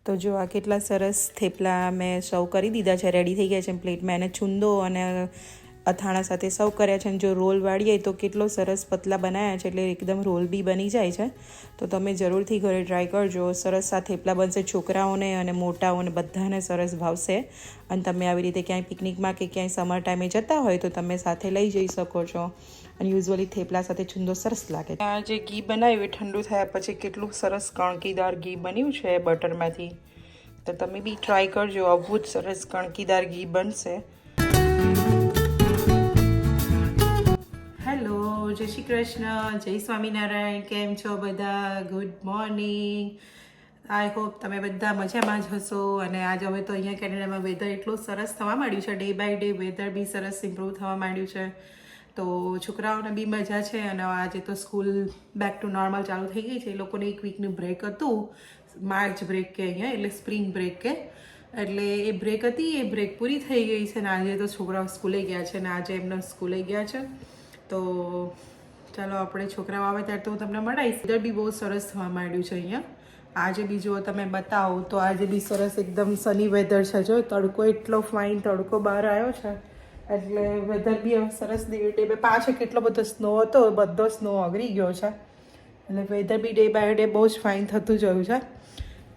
તો જો આ કેટલા સરસ થેપલા મેં સર્વ કરી દીધા છે, રેડી થઈ ગયા છે પ્લેટમાં. એને છુંદો અને અથાણા સાથે સર્વ કર્યા છે. અને જો રોલ વાળીએ તો કેટલો સરસ પતલા બનાવ્યા છે, એટલે એકદમ રોલ બી બની જાય છે. તો તમે જરૂરથી ઘરે ટ્રાય કરજો. સરસ આ થેપલા બનશે, છોકરાઓને અને મોટાઓને બધાને સરસ ભાવશે. અને તમે આવી રીતે ક્યાંય પિકનિકમાં કે ક્યાંય સમર ટાઈમે જતા હોય તો તમે સાથે લઈ જઈ શકો છો. અને યુઝ્યુઅલી થેપલા સાથે છુંદો સરસ લાગે. આ જે ઘી બનાવ્યું એ ઠંડુ થયા પછી કેટલું સરસ કણકીદાર ઘી બન્યું છે બટરમાંથી. તો તમે બી ટ્રાય કરજો, આવું જ સરસ કણકીદાર ઘી બનશે. હેલો, જય શ્રી કૃષ્ણ, જય સ્વામિનારાયણ. કેમ છો બધા? Good morning. આઈ હોપ તમે બધા મજામાં જ હશો. અને આજ હવે તો અહીંયા કેનેડામાં વેધર એટલું સરસ થવા માંડ્યું છે, ડે બાય ડે વેધર બી સરસ ઇમ્પ્રૂવ થવા માંડ્યું છે. તો છોકરાઓને બી મજા છે. અને આજે તો સ્કૂલ બેક ટુ નોર્મલ ચાલુ થઈ ગઈ છે. એ લોકોને એક વીકનું બ્રેક હતું, માર્ચ બ્રેક કે અહીંયા, એટલે સ્પ્રિંગ બ્રેક કે. એટલે એ બ્રેક હતી, એ બ્રેક પૂરી થઈ ગઈ છે. અને આજે તો છોકરાઓ સ્કૂલે ગયા છે. અને આજે એમના સ્કૂલે ગયા છે. તો ચાલો આપણે છોકરાઓ આવે ત્યારે તો હું તમને મળાવીશ. વેધર બી બહુ સરસ થવા માંડ્યું છે અહીંયા. આજે બી જો તમે બતાવો તો આજે બી સરસ એકદમ સની વેધર છે. જો તડકો એટલો ફાઇન તડકો બહાર આવ્યો છે, એટલે વેધર બી હવે સરસ ડે પાછો કેટલો બધો સ્નો હતો, બધો સ્નો ઓગળી ગયો છે. એટલે weather be day by day બહુ જ ફાઇન થતું જોયું છે.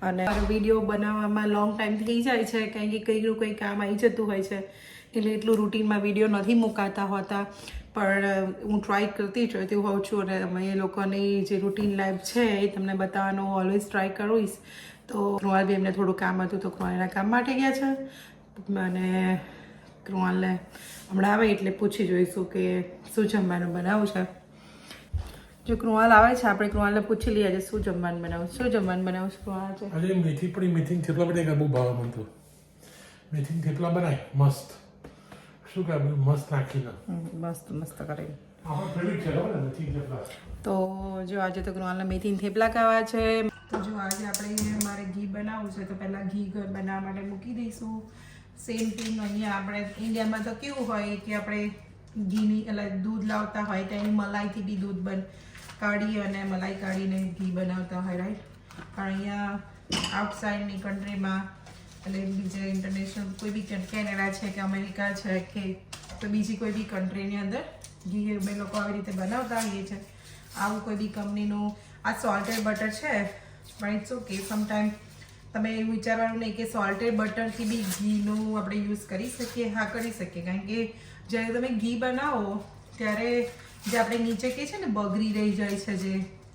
અને વિડીયો બનાવવામાં લોંગ ટાઈમ થઈ જાય છે, કારણ કે કંઈનું કંઈ કામ આવી જતું હોય છે. એટલે એટલું રૂટીનમાં વિડીયો નથી મુકાતા હોતા. પણ હું ટ્રાય કરતી હોઉં છું. અને અમે એ લોકોની જે રૂટીન લાઈફ છે એ તમને બતાવવાનો ઓલવેઝ ટ્રાય કરીશ. તો કૃણાલ બી એમને થોડું કામ હતું, તો કૃણાલ એના કામ માટે ગયા છે. અને કૃણાલને હમણાં આવે એટલે પૂછી જોઈશું કે શું જમવાનું બનાવવું છે. જો કૃણાલ આવે છે, આપણે કૃણાલને પૂછી લઈએ આજે શું જમવાનું બનાવું. શું જમવાનું બનાવું છે કૃણાલ? આજે મેથી પડી, મેથી થેપલા બનાવી, બહુ ભાવ મને તો. મેથી થેપલા બનાય મસ્ત. શું કે મસ્ત નાખીને મસ્ત મસ્ત કરી. આપણા ફેવરિટ છે ને મેથી થેપલા. તો જો આજે તો કૃણાલને મેથી થેપલા ખાવા છે. તો જો આજે આપણે મારે ઘી બનાવવું છે, તો પહેલાં ઘી બનાવવા માટે મૂકી દઈશું. સેમ થિંગ અહીંયા આપણે ઇન્ડિયામાં તો કેવું હોય કે આપણે ઘીની એટલે દૂધ લાવતા હોય તો એની મલાઈથી બી દૂધ કાઢી અને મલાઈ કાઢીને ઘી બનાવતા હોય, રાઈટ. પણ અહીંયા આઉટસાઇડની કન્ટ્રીમાં એટલે બીજે ઇન્ટરનેશનલ કોઈ બી કેનેડા છે કે અમેરિકા છે કે તો બીજી કોઈ બી કન્ટ્રીની અંદર ઘી અમે લોકો આવી રીતે બનાવતા હોઈએ છીએ. આવું કોઈ બી કંપનીનું આ સોલ્ટેડ બટર છે, પણ ઇટ્સ ઓકે. સમટાઈમ તમે એવું વિચારવાનું નહીં કે સોલ્ટેડ બટરથી બી ઘીનું આપણે યુઝ કરી શકીએ. હા, કરી શકીએ. કારણ કે જ્યારે તમે ઘી બનાવો ત્યારે જે આપણે નીચે કહે છે ને બગડી રહી જાય છે, જે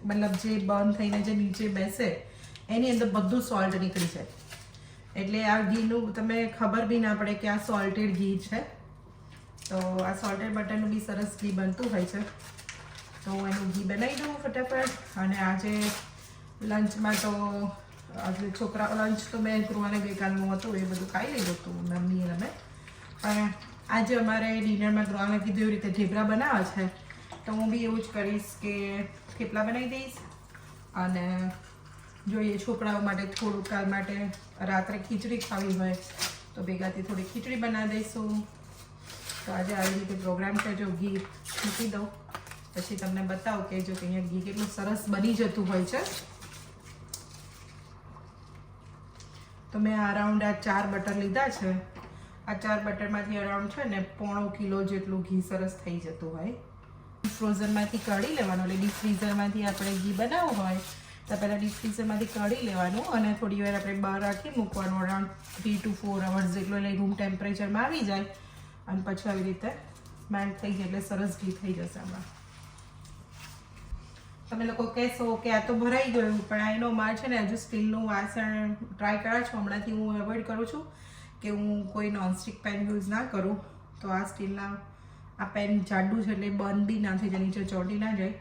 મતલબ જે બર્ન થઈને જે નીચે બેસે એની અંદર બધું સોલ્ટ નીકળી જાય. એટલે આ ઘીનું તમે ખબર બી ના પડે કે આ સોલ્ટેડ ઘી છે. તો આ સોલ્ટેડ બટરનું બી સરસ ઘી બનતું હોય છે. તો હું એનું ઘી બનાવી દઉં ફટાફટ. અને આજે લંચમાં તો આજે છોકરા લંચ તો મેં કૃણાને ગઈકાલનું હતું એ બધું ખાઈ લીધું હતું મમ્મી અને મેં. પણ આજે અમારે ડિનરમાં કૃણાને કીધું એવી રીતે ઢેબરા બનાવવા છે, તો હું બી એવું જ કરીશ કે થેપલા બનાવી દઈશ. અને જોઈએ છોકરાઓ માટે થોડું કાલ માટે રાત્રે ખીચડી ખાવી હોય તો ભેગાથી થોડી ખીચડી બનાવી દઈશું. તો આજે આવી રીતે પ્રોગ્રામ છે. જો ઘી મૂકી દઉં પછી તમને બતાવું કે જો અહીંયા ઘી કેટલું સરસ બની જતું હોય છે. તો મેં અરાઉન્ડ આ 4 બટર લીધા છે. આ 4 બટરમાંથી અરાઉન્ડ છે ને 1.5 કિલો જેટલું ઘી સરસ થઈ જતું હોય. ફ્રોઝનમાંથી કાઢી લેવાનું, એટલે ડીપ ફ્રીઝરમાંથી આપણે ઘી બનાવવું હોય તો પહેલાં ડીપ ફ્રીઝરમાંથી કાઢી લેવાનું અને થોડી વાર આપણે બહાર રાખી મૂકવાનું, અરાઉન્ડ 3 to 4 hours જેટલું, એટલે રૂમ ટેમ્પરેચરમાં આવી જાય. અને પછી આવી રીતે મેલ્ટ થઈ જાય એટલે સરસ ઘી થઈ જશે. હમણાં તમે લોકો કહેશો કે આ તો ભરાઈ ગયું, પણ આઈનો માર છે ને હજુ સ્ટીલનું વાસણ ટ્રાય કર્યા છો. હમણાંથી હું એવોઇડ કરું છું કે હું કોઈ નોનસ્ટિક પેન યુઝ ના કરું. તો આ સ્ટીલના આ પેન જાડું છે એટલે બંધ બી ના થઈ જાય, નીચે ચોંટી ના જાય.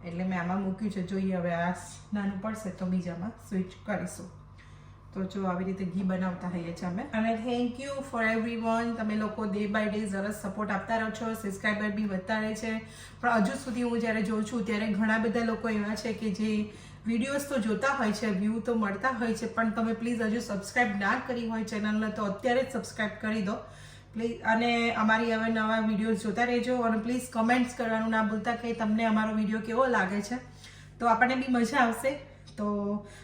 એટલે મેં આમાં મૂક્યું છે. જોઈએ હવે આ નાનું પડશે તો બીજામાં સ્વિચ કરીશું. તો જો આવી રીતે ઘી બનાવતા હોઈએ છીએ અમે. અને થેન્ક યુ ફોર એવરીવન. તમે લોકો ડે બાય ડે સરસ સપોર્ટ આપતા રહો છો. સબસ્ક્રાઈબર બી વધતા રહે છે. પણ હજુ સુધી હું જ્યારે જોઉં છું ત્યારે ઘણા બધા લોકો એવા છે કે જે વિડીયોઝ તો જોતા હોય છે, વ્યૂ તો મળતા હોય છે, પણ તમે પ્લીઝ હજુ સબસ્ક્રાઈબ ના કરી હોય ચેનલને તો અત્યારે જ સબસ્ક્રાઈબ કરી દો પ્લીઝ. અને અમારી હવે નવા વિડીયોઝ જોતા રહેજો. અને પ્લીઝ કમેન્ટ્સ કરવાનું ના ભૂલતા કે તમને અમારો વિડીયો કેવો લાગે છે, તો આપણને બી મજા આવશે. તો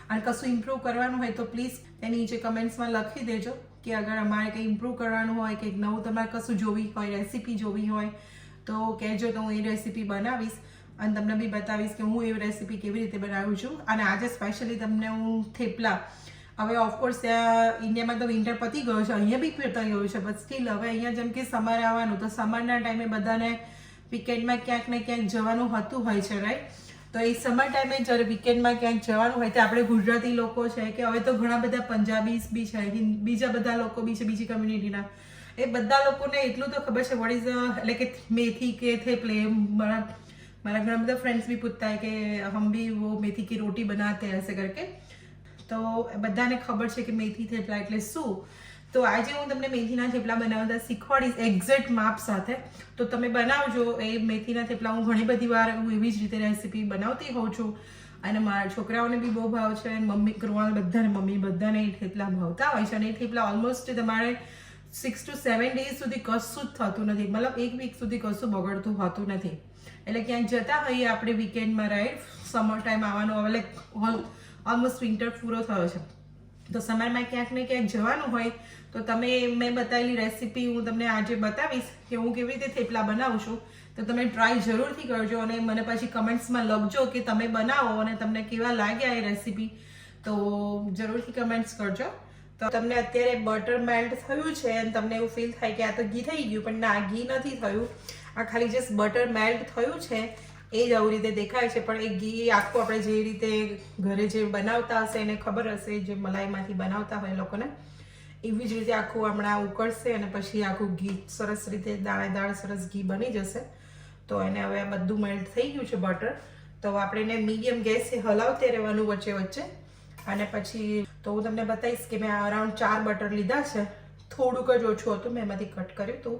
અને કશું ઇમ્પ્રૂવ કરવાનું હોય તો પ્લીઝ તેની નીચે કમેન્ટ્સમાં લખી દેજો કે અગર અમારે કંઈ ઇમ્પ્રૂવ કરવાનું હોય કે નવું તમારે કશું જોવી હોય, રેસીપી જોવી હોય તો કહેજો, તો હું એ રેસીપી બનાવીશ અને તમને બી બતાવીશ કે હું એ રેસીપી કેવી રીતે બનાવું છું. અને આજે સ્પેશિયલી તમને હું થેપલા, હવે ઓફકોર્સ ત્યાં ઇન્ડિયામાં તો વિન્ટર પતી ગયો છે, અહીંયા બી પતી ગયું છે, બટ સ્ટીલ હવે અહીંયા જેમ કે સમર આવવાનું, તો સમરના ટાઈમે બધાને વીકેન્ડમાં ક્યાંક ને ક્યાંક જવાનું હોતું હોય છે, રાઈટ? તો એ સમર ટાઈમે જ્યારે વીકેન્ડમાં ક્યાંક જવાનું હોય તો આપણે ગુજરાતી લોકો છે કે હવે તો ઘણા બધા પંજાબીસ બી છે, બીજા બધા લોકો બી છે બીજી કમ્યુનિટીના, એ બધા લોકોને એટલું તો ખબર છે વોટ ઇઝ એટલે કે મેથી કે થેપલે. મારા ઘણા બધા ફ્રેન્ડ્સ બી પૂછતા है કે હમ ભી वो मेथी की रोटी बनाते हैं ऐसे करके, તો બધાને ખબર છે કે મેથી થેપલા એટલે શું. તો આજે હું તમને મેથીના થેપલા બનાવતા શીખવાડીશ એક્ઝેક્ટ માપ સાથે, તો તમે બનાવજો. એ મેથીના થેપલા હું ઘણી બધી વાર હું એવી જ રીતે રેસીપી બનાવતી હોઉં છું અને મારા છોકરાઓને બી બહુ ભાવ છે, મમ્મી કરવાના બધાને, મમ્મી બધાને એ થેપલા ભાવતા હોય છે. અને એ થેપલા ઓલમોસ્ટ તમારે 6 to 7 days સુધી કશું જ થતું નથી, મતલબ એક વીક સુધી કશું બગડતું હોતું નથી. એટલે ક્યાંક જતા હોઈએ આપણે વીકેન્ડમાં, રાઈટ? સમર ટાઈમ આવવાનો હવે લાઈક ઓલમોસ્ટ વિન્ટર પૂરો થયો છે, તો સમરમાં ક્યાંક ને ક્યાંક જવાનું હોય તો તમે મેં બતાવેલી રેસીપી હું તમને આજે બતાવીશ કે હું કેવી રીતે થેપલા બનાવું છું. તો તમે ટ્રાય જરૂરથી કરજો અને મને પછી કમેન્ટ્સમાં લખજો કે તમે બનાવો અને તમને કેવા લાગ્યા એ રેસીપી, તો જરૂરથી કમેન્ટ્સ કરજો. તો તમને અત્યારે બટર મેલ્ટ થયું છે અને તમને એવું ફીલ થાય કે આ તો ઘી થઈ ગયું, પણ ના, ઘી નથી થયું. આ ખાલી જસ્ટ બટર મેલ્ટ થયું છે, એ જ આવી રીતે દેખાય છે. પણ એ ઘી આખું આપણે જે રીતે ઘરે જે બનાવતા હશે એને ખબર હશે, જે મલાઈમાંથી બનાવતા હોય લોકોને, એવી જ રીતે આખું હમણાં ઉકળશે અને પછી આખું ઘી સરસ રીતે દાણેદાર સરસ ઘી બની જશે. તો એને હવે આ બધું મેલ્ટ થઈ ગયું છે બટર, તો આપણે એને મીડિયમ ગેસે હલાવते રહેવાનું વચ્ચે વચ્ચે. અને પછી તો હું તમને બતાવીશ કે મેં અરાઉન્ડ 4 બટર લીધા છે, થોડુંક જ ઓછું હતું, મેં એમાંથી કટ કર્યું હતું,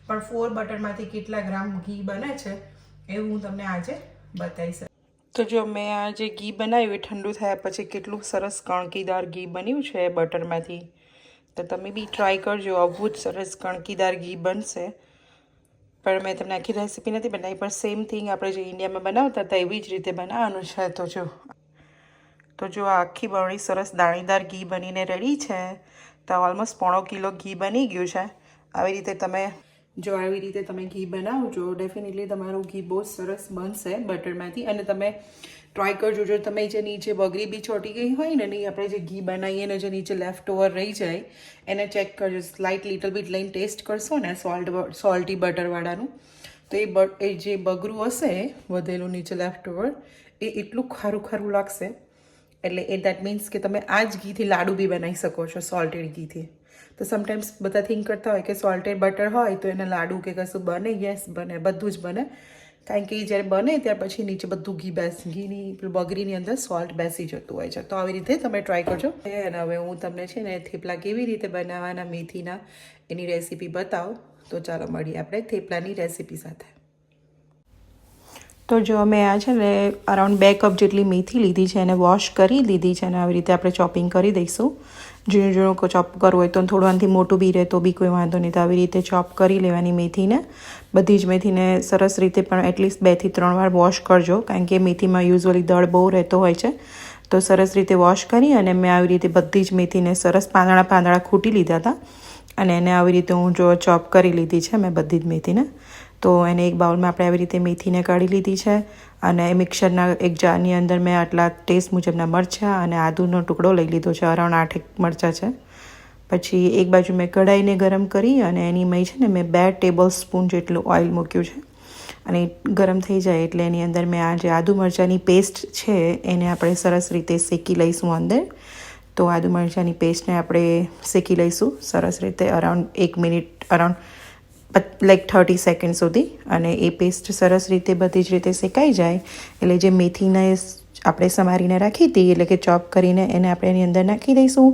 પણ 4 બટરમાંથી કેટલા ગ્રામ ઘી બને છે એવું હું તમને આજે બતાવીશ. તો જો મેં આ જે ઘી બનાવ્યું એ ઠંડુ થયા પછી કેટલું સરસ કણકીદાર ઘી બન્યું છે બટરમાંથી. તો તમે બી ટ્રાય કરજો, આવું જ સરસ કણકીદાર ઘી બનશે. પણ મેં તમને આખી રેસીપી નથી બનાવી, પણ સેમ થિંગ આપણે જે ઇન્ડિયામાં બનાવતા હતા એવી જ રીતે બનાવવાનું છે. તો જો આ આખી બળી સરસ દાણેદાર ઘી બનીને રેડી છે. તો ઓલમોસ્ટ 1.5 કિલો ઘી બની ગયું છે. આવી રીતે તમે ઘી બનાવજો, ડેફિનેટલી તમારું ઘી બહુ સરસ બનશે બટરમાંથી. અને તમે ટ્રાય કરજો, જો તમે જે નીચે બગડી બી ચોટી ગઈ હોય ને, નહીં આપણે જે ઘી બનાવીએ ને જે નીચે લેફ્ટ ઓવર રહી જાય એને ચેક કરજો, સ્લાઇટ લિટલ બીટ લઈને ટેસ્ટ કરશો ને સોલ્ટી બટરવાળાનું, તો એ જે બગરું હશે વધેલું નીચે લેફ્ટ ઓવર, એ એટલું ખારું ખારું લાગશે. એટલે એ દેટ મીન્સ કે તમે આ જ ઘીથી લાડુ બી બનાવી શકો છો, સોલ્ટેડ ઘીથી. તો સમટાઈમ્સ બધા થિંક કરતા હોય કે સોલ્ટેડ બટર હોય તો એને લાડુ કે કશું બને. યસ, બને, બધું જ બને. કારણ કે જ્યારે બને ત્યાર પછી નીચે બધું ઘીની બગરીની અંદર સોલ્ટ બેસી જતું હોય છે. તો આવી રીતે તમે ટ્રાય કરજો. અને હવે હું તમને છે ને થેપલા કેવી રીતે બનાવવાના મેથીના એની રેસીપી બતાવું. તો ચાલો મળીએ આપણે થેપલાની રેસીપી સાથે. તો જો મેં આ છે ને અરાઉન્ડ 2 કપ જેટલી મેથી લીધી છે, એને વોશ કરી લીધી છે અને આવી રીતે આપણે ચોપિંગ કરી દઈશું. ઝીણું ઝીણું ચોપ કરવું હોય તો થોડું આનાથી મોટું બી રહે તો બી કોઈ વાંધો નહીં. તો આવી રીતે ચોપ કરી લેવાની મેથીને, બધી જ મેથીને સરસ રીતે, પણ એટલીસ્ટ 2 થી 3 વાર વોશ કરજો, કારણ કે મેથીમાં યુઝ્યુઅલી દળ બહુ રહેતો હોય છે. તો સરસ રીતે વોશ કરી અને મેં આવી રીતે બધી જ મેથીને સરસ પાંદડા ખૂટી લીધા હતા અને એને આવી રીતે હું જો ચોપ કરી લીધી છે મેં બધી જ મેથીને. તો એને એક બાઉલમાં આપણે આવી રીતે મેથીને કાઢી લીધી છે અને મિક્સરના એક જારની અંદર મેં આટલા ટેસ્ટ મુજબના મરચાં અને આદુનો ટુકડો લઈ લીધો છે, અરાઉન્ડ 8 મરચાં છે. પછી એક બાજુ મેં કઢાઈને ગરમ કરી અને એની મેં છે ને મેં 2 ટેબલ સ્પૂન જેટલું ઓઇલ મૂક્યું છે અને ગરમ થઈ જાય એટલે એની અંદર મેં આ જે આદુ મરચાંની પેસ્ટ છે એને આપણે સરસ રીતે શેકી લઈશું અંદર. તો આદુ મરચાંની પેસ્ટને આપણે શેકી લઈશું સરસ રીતે around 1 minute, around like 30 second સુધી. અને એ પેસ્ટ સરસ રીતે બધી જ રીતે શેકાઈ જાય એટલે જે મેથીને આપણે સમારીને રાખી હતી એટલે કે ચોપ કરીને એને આપણે એની અંદર નાખી દઈશું.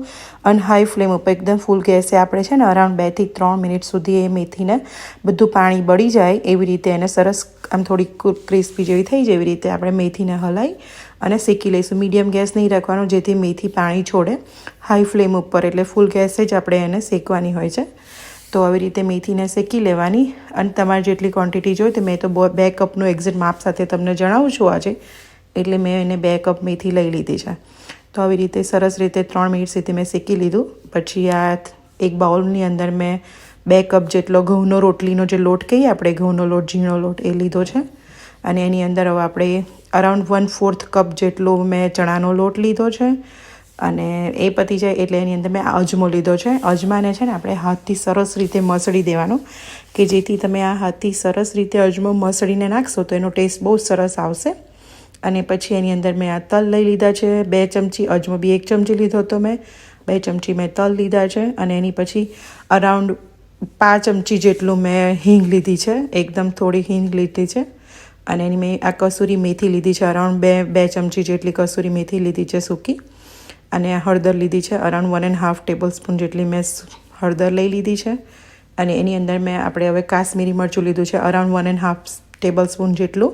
અને હાઈ ફ્લેમ ઉપર એકદમ ફૂલ ગેસે આપણે છે ને અરાઉન્ડ 2 થી 3 મિનિટ સુધી એ મેથીને બધું પાણી બળી જાય એવી રીતે એને સરસ આમ થોડી ક્રિસ્પી જેવી થઈ જાય એવી રીતે આપણે મેથીને હલાવી અને શેકી લઈશું. મીડિયમ ગેસ નહીં રાખવાનો જેથી મેથી પાણી છોડે. હાઈ ફ્લેમ ઉપર એટલે ફૂલ ગેસે જ આપણે એને શેકવાની હોય છે. તો આવી રીતે મેથીને શેકી લેવાની. અને તમારે જેટલી ક્વોન્ટિટી જોઈએ તો મેં તો 2 કપનું એક્ઝેક્ટ માપ સાથે તમને જણાવું છું આજે એટલે મેં એને 2 કપ મેથી લઈ લીધી છે. તો આવી રીતે સરસ રીતે 3 મિનિટ સુધી મેં શેકી લીધું. પછી આ એક બાઉલની અંદર મેં 2 કપ જેટલો ઘઉંનો રોટલીનો જે લોટ કહીએ આપણે, ઘઉંનો લોટ, ઝીણો લોટ, એ લીધો છે. અને એની અંદર હવે આપણે અરાઉન્ડ 1/4 કપ જેટલો મેં ચણાનો લોટ લીધો છે. અને એ પતી જાય એટલે એની અંદર મેં અજમો લીધો છે. અજમાને છે ને આપણે હાથથી સરસ રીતે મસળી દેવાનો, કે જેથી તમે આ હાથથી સરસ રીતે અજમો મસળીને નાખશો તો એનો ટેસ્ટ બહુ સરસ આવશે. અને પછી એની અંદર મેં આ તલ લઈ લીધા છે 2 ચમચી, અજમો બી 1 ચમચી લીધો હતો મેં, 2 ચમચી મેં તલ લીધા છે. અને એની પછી અરાઉન્ડ 5 ચમચી જેટલું મેં હિંગ લીધી છે, એકદમ થોડી હિંગ લીધી છે. અને એની મેં આ કસૂરી મેથી લીધી છે, અરાઉન્ડ 2 ચમચી જેટલી કસૂરી મેથી લીધી છે સૂકી. અને હળદર લીધી છે, અરાઉન્ડ 1.5 ટેબલ સ્પૂન જેટલી મેં હળદર લઈ લીધી છે. અને એની અંદર મેં આપણે હવે કાશ્મીરી મરચું લીધું છે, અરાઉન્ડ 1.5 ટેબલ સ્પૂન જેટલું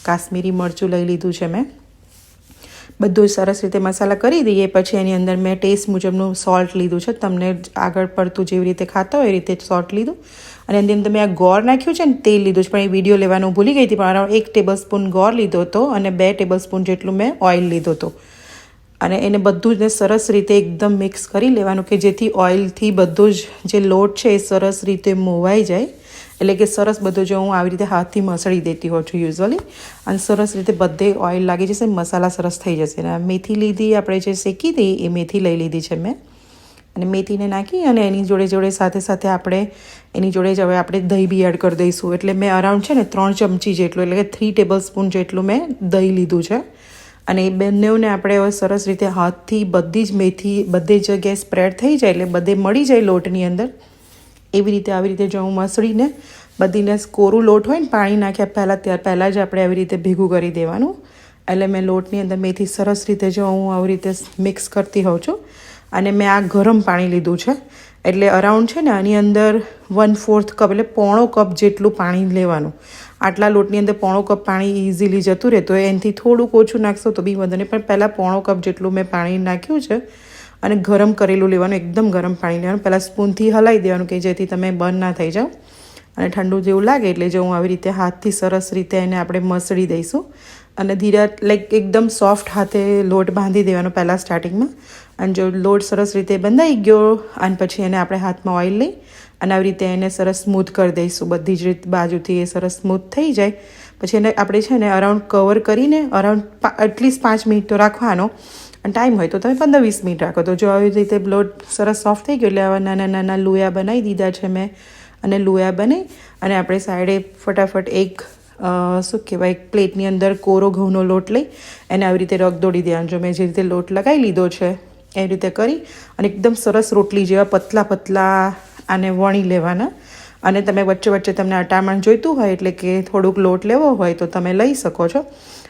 કાશ્મીરી મરચું લઈ લીધું છે મેં. બધું સરસ રીતે મસાલા કરી દઈએ. પછી એની અંદર મેં ટેસ્ટ મુજબનું સોલ્ટ લીધું છે, તમને આગળ પડતું જેવી રીતે ખાતા હોય એ રીતે સોલ્ટ લીધું. અને એની અંદર મેં આ ગોળ નાખ્યું છે ને, તેલ લીધું છે, પણ એ વિડીયો લેવાનું ભૂલી ગઈ હતી. પણ અરાઉન્ડ 1 ટેબલ સ્પૂન ગોળ લીધો હતો અને 2 ટેબલ સ્પૂન જેટલું મેં ઓઇલ લીધો હતો. અને એને બધું જ સરસ રીતે એકદમ મિક્સ કરી લેવાનું, કે જેથી ઓઇલથી બધું જ જે લોટ છે એ સરસ રીતે મોવાઈ જાય. એટલે કે સરસ બધું જો હું આવી રીતે હાથથી મસળી દેતી હોઉં છું યુઝ્યુઅલી, અને સરસ રીતે બધે ઓઇલ લાગી જશે, મસાલા સરસ થઈ જશે. અને મેથી લીધી આપણે જે શેકી હતી એ મેથી લઈ લીધી છે મેં. અને મેથીને નાખી અને એની જોડે સાથે આપણે એની જોડે જ હવે આપણે દહીં બી એડ કરી દઈશું. એટલે મેં અરાઉન્ડ છે ને 3 ચમચી જેટલું, એટલે કે 3 ટેબલ સ્પૂન જેટલું મેં દહીં લીધું છે. અને એ બંનેઓને આપણે હવે સરસ રીતે હાથથી બધી જ મેથી બધી જગ્યાએ સ્પ્રેડ થઈ જાય, એટલે બધે મળી જાય લોટની અંદર. એવી રીતે આવી રીતે જો હું મસળીને બધીને કોરું લોટ હોય ને પાણી નાખ્યા પહેલાં જ આપણે આવી રીતે ભેગું કરી દેવાનું. એટલે મેં લોટની અંદર મેથી સરસ રીતે જો હું આવી રીતે મિક્સ કરતી હોઉં છું. અને મેં આ ગરમ પાણી લીધું છે, એટલે અરાઉન્ડ છે ને આની અંદર 1/4 કપ, એટલે પોણો કપ જેટલું પાણી લેવાનું. આટલા લોટની અંદર પોણો કપ પાણી ઇઝીલી જતું રહે, તો એનાથી થોડુંક ઓછું નાખશો તો બી વાંધો નહીં. પણ પહેલાં પોણો કપ જેટલું મેં પાણી નાખ્યું છે. અને ગરમ કરેલું લેવાનું, એકદમ ગરમ પાણી લેવાનું. પહેલાં સ્પૂનથી હલાવી દેવાનું, કે જેથી તમે બંધ ના થઈ જાઓ. અને ઠંડુ જેવું લાગે એટલે જો હું આવી રીતે હાથથી સરસ રીતે એને આપણે મસળી દઈશું. અને ધીરે એકદમ સોફ્ટ હાથે લોટ બાંધી દેવાનો પહેલાં સ્ટાર્ટિંગમાં. અને જો લોટ સરસ રીતે બંધાઈ ગયો અને પછી એને આપણે હાથમાં ઓઇલ લઈ અને આવી રીતે એને સરસ સ્મૂથ કરી દઈશું. બધી જ રીત બાજુથી એ સરસ સ્મૂથ થઈ જાય પછી એને આપણે છે ને અરાઉન્ડ કવર કરીને અરાઉન્ડ એટલીસ્ટ 5 મિનિટ તો રાખવાનો. અને ટાઈમ હોય તો તમે 15-20 મિનિટ રાખો. તો જો આવી રીતે લોટ સરસ સોફ્ટ થઈ ગયો એટલે આવા નાના લુયા બનાવી દીધા છે મેં. અને લુયા બનાવી અને આપણે સાઈડે ફટાફટ એક શું કહેવાય પ્લેટની અંદર કોરો ઘઉંનો લોટ લઈ એને આવી રીતે રગદોળી દેવાનો. જો મેં જે રીતે લોટ લગાવી લીધો છે એ રીતે કરી અને એકદમ સરસ રોટલી જેવા પતલા આને વણી લેવાના. અને તમે વચ્ચે તમને અટામણ જોઈતું હોય એટલે કે થોડુંક લોટ લેવો હોય તો તમે લઈ શકો છો.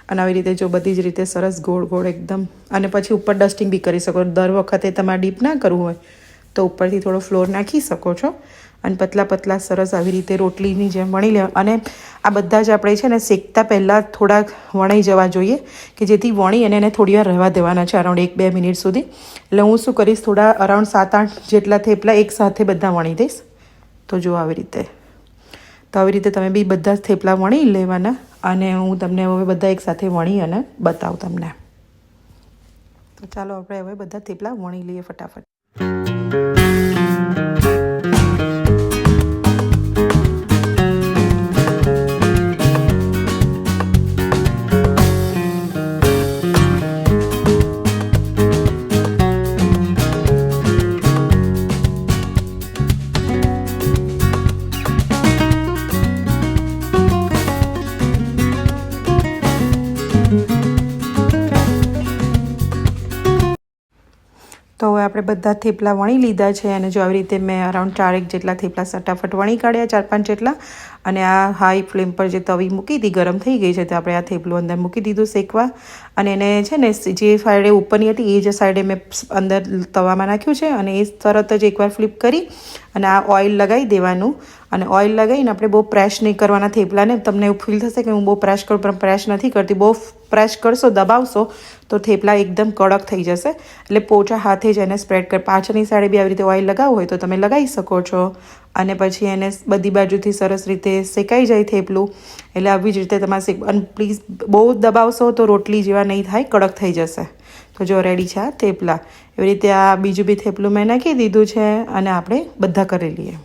અને આવી રીતે જો બધી જ રીતે સરસ ગોળ એકદમ. અને પછી ઉપર ડસ્ટિંગ બી કરી શકો. દર વખતે તમારે ડીપ ના કરવું હોય તો ઉપરથી થોડો ફ્લોર નાખી શકો છો. અને પતલા સરસ આવી રીતે રોટલીની જેમ વણી લેવા. અને આ બધા જ આપણે છે ને શેકતા પહેલાં થોડાક વણાઈ જવા જોઈએ, કે જેથી વણી અને એને થોડી વાર રહેવા દેવાના છે, અરાઉન્ડ 1-2 મિનિટ સુધી. એટલે હું શું કરીશ, થોડા અરાઉન્ડ 7-8 જેટલા થેપલા એકસાથે બધા વણી દઈશ. તો જો આવી રીતે તમે બી બધા જ થેપલા વણી લેવાના. અને હું તમને હવે બધા એકસાથે વણી અને બતાવું તમને. તો ચાલો આપણે હવે બધા થેપલા વણી લઈએ ફટાફટ. તો હવે આપણે બધા થેપલા વણી લીધા છે. અને જો આવી રીતે મેં અરાઉન્ડ 4 જેટલા થેપલા ફટાફટ વણી કાઢ્યા, 4-5 જેટલા. અને આ હાઈ ફ્લેમ પર જે તવી મૂકી હતી ગરમ થઈ ગઈ છે, તો આપણે આ થેપલું અંદર મૂકી દીધું શેકવા. અને એને છે ને જે સાઈડે ઉપરની હતી એ જ સાઈડે મેં અંદર તવામાં નાખ્યું છે. અને એ તરત જ એકવાર ફ્લિપ કરી અને આ ઓઇલ લગાવી દેવાનું. અને ઓઇલ લગાવીને આપણે બહુ પ્રેશ નહીં કરવાના થેપલાને. તમને એવું ફીલ થશે કે હું બહુ પ્રેશ કરું, પણ પ્રેશ નથી કરતી. બહુ પ્રેશ કરશો, દબાવશો તો થેપલા એકદમ કડક થઈ જશે. એટલે પોચા હાથે જ એને સ્પ્રેડ કર. પાછળની સાઈડે બી આવી રીતે ઓઇલ લગાવવું હોય તો તમે લગાવી શકો છો. અને પછી એને બધી બાજુથી સરસ રીતે શેકાઈ જાય થેપલું. એટલે આવી જ રીતે તમારે અને પ્લીઝ બહુ દબાવશો તો રોટલી જેવા નહીં થાય, કડક થઈ જશે. તો જો રેડી છે આ થેપલા. એવી રીતે આ બીજું બી થેપલું મેં નાખી દીધું છે અને આપણે બધા કરી લઈએ.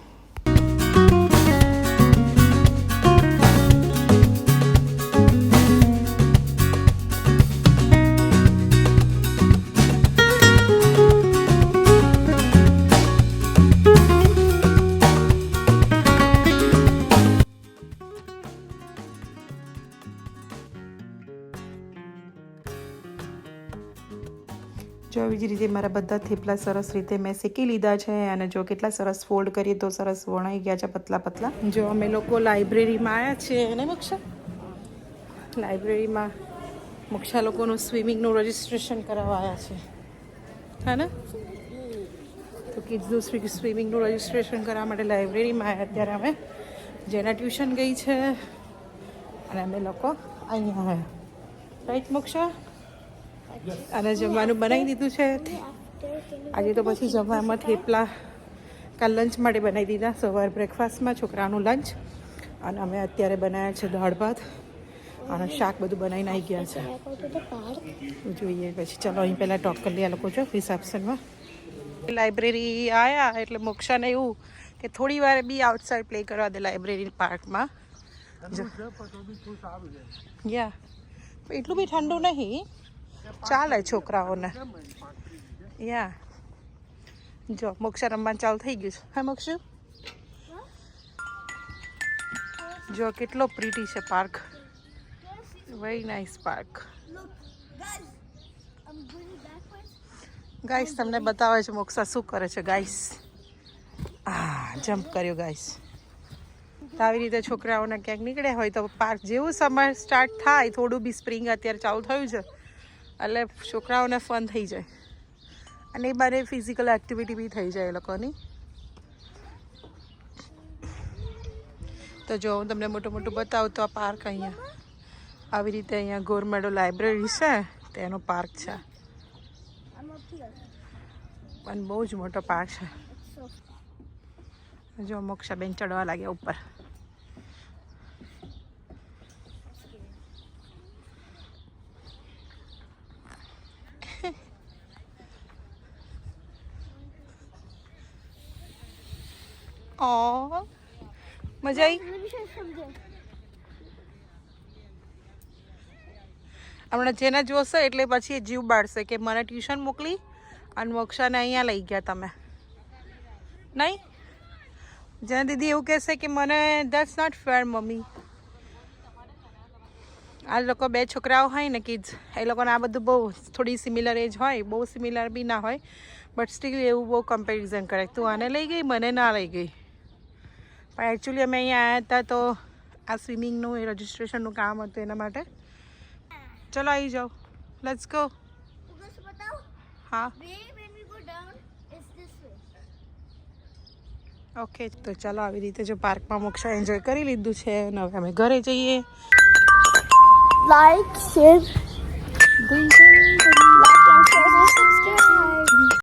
જો આવી જ રીતે મારા બધા થેપલા સરસ રીતે મેં શેકી લીધા છે અને જો કેટલા સરસ ફોલ્ડ કરીએ તો સરસ વણાઈ ગયા છે પતલા પતલા. જો અમે લોકો લાઇબ્રેરીમાં આવ્યા છીએ ને મોક્ષા, લાઇબ્રેરીમાં મોક્ષા લોકોનું સ્વિમિંગનું રજિસ્ટ્રેશન કરાવવા આવ્યા છે, હા ને? તો કિડ્સનું સ્વિમિંગનું રજિસ્ટ્રેશન કરવા માટે લાઇબ્રેરીમાં આવ્યા. અત્યારે અમે જેના ટ્યુશન ગઈ છે અને અમે લોકો અહીંયા આવ્યા, રાઈટ મોક્ષા? અને જમવાનું બનાવી દીધું છે આજે. તો પછી જમવામાં થેપલા કાલ લંચ માટે બનાવી દીધા, સવાર બ્રેકફાસ્ટમાં છોકરાનું લંચ. અને અમે અત્યારે બનાવ્યા છે દાળ ભાત અને શાક બધું બનાવીને આવી ગયા છે. જોઈએ પછી ચલો અહીં પહેલાં ટોક કરી લઈએ લોકો જો રિસેપ્શનમાં. લાઇબ્રેરી આવ્યા એટલે મોક્ષાને એવું કે થોડી વાર બી આઉટસાઇડ પ્લે કરવા દે લાઇબ્રેરી પાર્કમાં. યા એટલું બી ઠંડુ નહીં, ચાલે છોકરાઓને. યા જો મોક્ષા રમવાનું ચાલુ થઈ ગયું છે. હા મોક્ષુ, જો કેટલો પ્રીટી છે park, very nice park. Guys તમને બતાવે છે મોક્ષા શું કરે છે. ગાઈસ જમ્પ કર્યો ગાઈસ. તો આવી રીતે છોકરાઓને ક્યાંક નીકળ્યા હોય તો પાર્ક જેવું સમર સ્ટાર્ટ થાય, થોડું બી સ્પ્રિંગ અત્યારે ચાલુ થયું છે એટલે છોકરાઓને ફન થઈ જાય અને એ બારે ફિઝિકલ એક્ટિવિટી બી થઈ જાય એ લોકોની. તો જો હું તમને મોટું મોટું બતાવું તો આ પાર્ક અહીંયા આવી રીતે અહીંયા ગોરમેડો લાઇબ્રેરી છે તેનો પાર્ક છે અને બહુ જ મોટો પાર્ક છે. જો મોક્ષાબેન ચડવા લાગ્યા ઉપર. ઓ મજા આવી. હમણાં જેને જોશે એટલે પછી જીવ બાળશે કે મને ટ્યુશન મોકલી અને મોક્ષાને અહીંયા લઈ ગયા તમે, નહીં? જેને દીદી એવું કહેશે કે મને દેટ્સ નોટ ફેર મમ્મી. આ લોકો બે છોકરાઓ હોય ને કિડ્સ, એ લોકોને આ બધું બહુ થોડી સિમિલર એજ હોય, બહુ સિમિલર બી ના હોય બટ સ્ટીલ એવું બહુ કમ્પેરિઝન કરે તું આને લઈ ગઈ મને ના લઈ ગઈ. પણ એકચ્યુઅલી અમે અહીંયા આવ્યા હતા તો આ સ્વિમિંગનું એ રજિસ્ટ્રેશનનું કામ હતું એના માટે. ચલો આવી જાઓ, લેટ્સ ગો. હા ઓકે. તો ચાલો આવી રીતે જો પાર્કમાં મોક્ષા એન્જોય કરી લીધું છે અને હવે અમે ઘરે જઈએ. Like, share, like and share, subscribe.